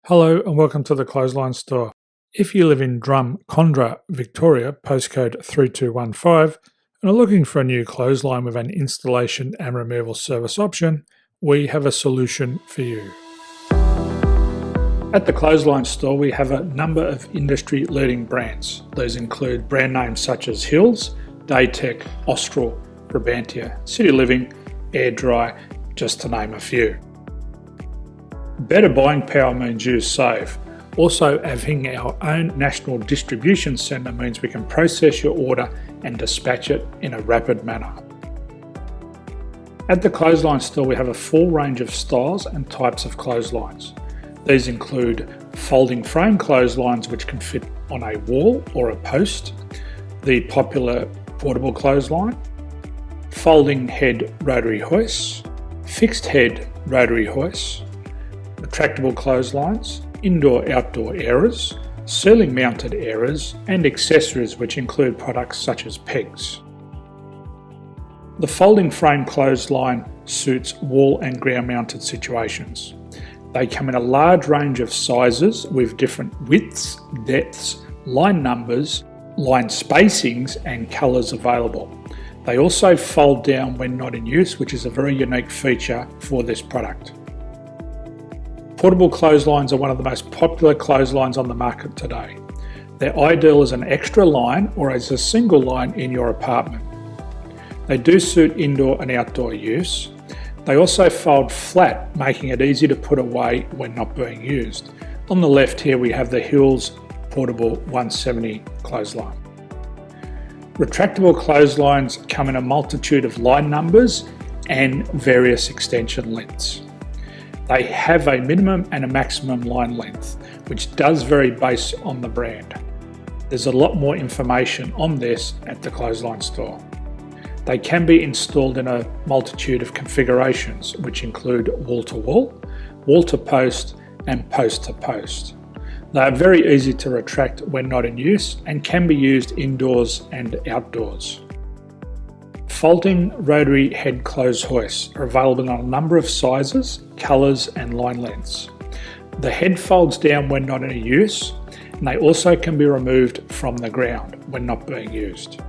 Hello and welcome to the Clothesline Store. If you live in Drumcondra, Victoria, postcode 3215, and are looking for a new clothesline with an installation and removal service option, we have a solution for you. At the Clothesline Store, we have a number of industry-leading brands. These include brand names such as Hills, Daytech, Austral, Brabantia, City Living, Air Dry, just to name a few. Better buying power means you save. Also, having our own national distribution centre means we can process your order and dispatch it in a rapid manner. At the Clothesline Store, we have a full range of styles and types of clotheslines. These include folding frame clotheslines which can fit on a wall or a post, the popular portable clothesline, folding head rotary hoists, fixed head rotary hoists, retractable clotheslines, indoor-outdoor airers, ceiling mounted airers, and accessories which include products such as pegs. The folding frame clothesline suits wall and ground mounted situations. They come in a large range of sizes with different widths, depths, line numbers, line spacings and colours available. They also fold down when not in use, which is a very unique feature for this product. Portable clotheslines are one of the most popular clotheslines on the market today. They're ideal as an extra line or as a single line in your apartment. They do suit indoor and outdoor use. They also fold flat, making it easy to put away when not being used. On the left here we have the Hills Portable 170 clothesline. Retractable clotheslines come in a multitude of line numbers and various extension lengths. They have a minimum and a maximum line length, which does vary based on the brand. There's a lot more information on this at the Clothesline Store. They can be installed in a multitude of configurations, which include wall-to-wall, wall-to-post, and post-to-post. They are very easy to retract when not in use and can be used indoors and outdoors. Folding rotary head clothes hoists are available in a number of sizes, colours and line lengths. The head folds down when not in use, and they also can be removed from the ground when not being used.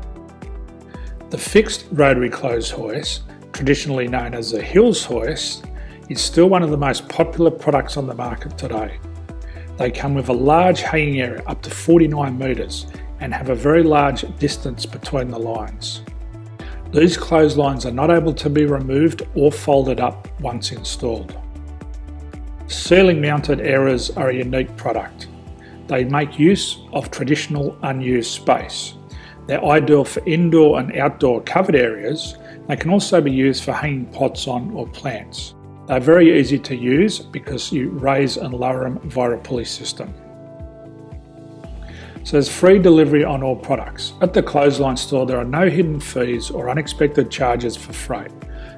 The fixed rotary clothes hoist, traditionally known as the Hills hoist, is still one of the most popular products on the market today. They come with a large hanging area up to 49 metres and have a very large distance between the lines. These clotheslines are not able to be removed or folded up once installed. Ceiling mounted airers are a unique product. They make use of traditional unused space. They're ideal for indoor and outdoor covered areas. They can also be used for hanging pots on or plants. They're very easy to use because you raise and lower them via a pulley system. So there's free delivery on all products. At the Clothesline Store, there are no hidden fees or unexpected charges for freight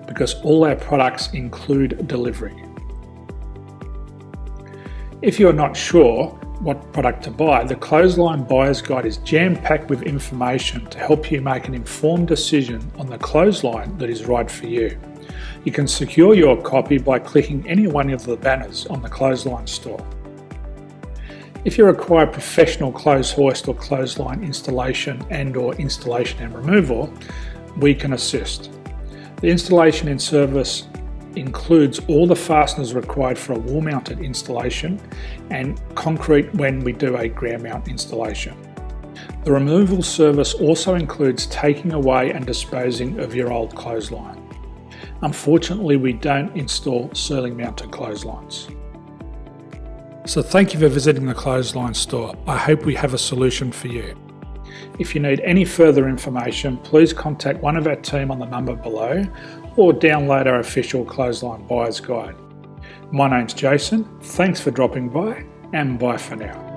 because all our products include delivery. If you're not sure what product to buy, the Clothesline Buyer's Guide is jam-packed with information to help you make an informed decision on the clothesline that is right for you. You can secure your copy by clicking any one of the banners on the Clothesline Store. If you require professional clothes hoist or clothesline installation and/or installation and removal, we can assist. The installation and service includes all the fasteners required for a wall-mounted installation and concrete when we do a ground mount installation. The removal service also includes taking away and disposing of your old clothesline. Unfortunately, we don't install ceiling mounted clotheslines. So thank you for visiting the Clothesline Store. I hope we have a solution for you. If you need any further information, please contact one of our team on the number below or download our official Clothesline Buyer's Guide. My name's Jason, thanks for dropping by and bye for now.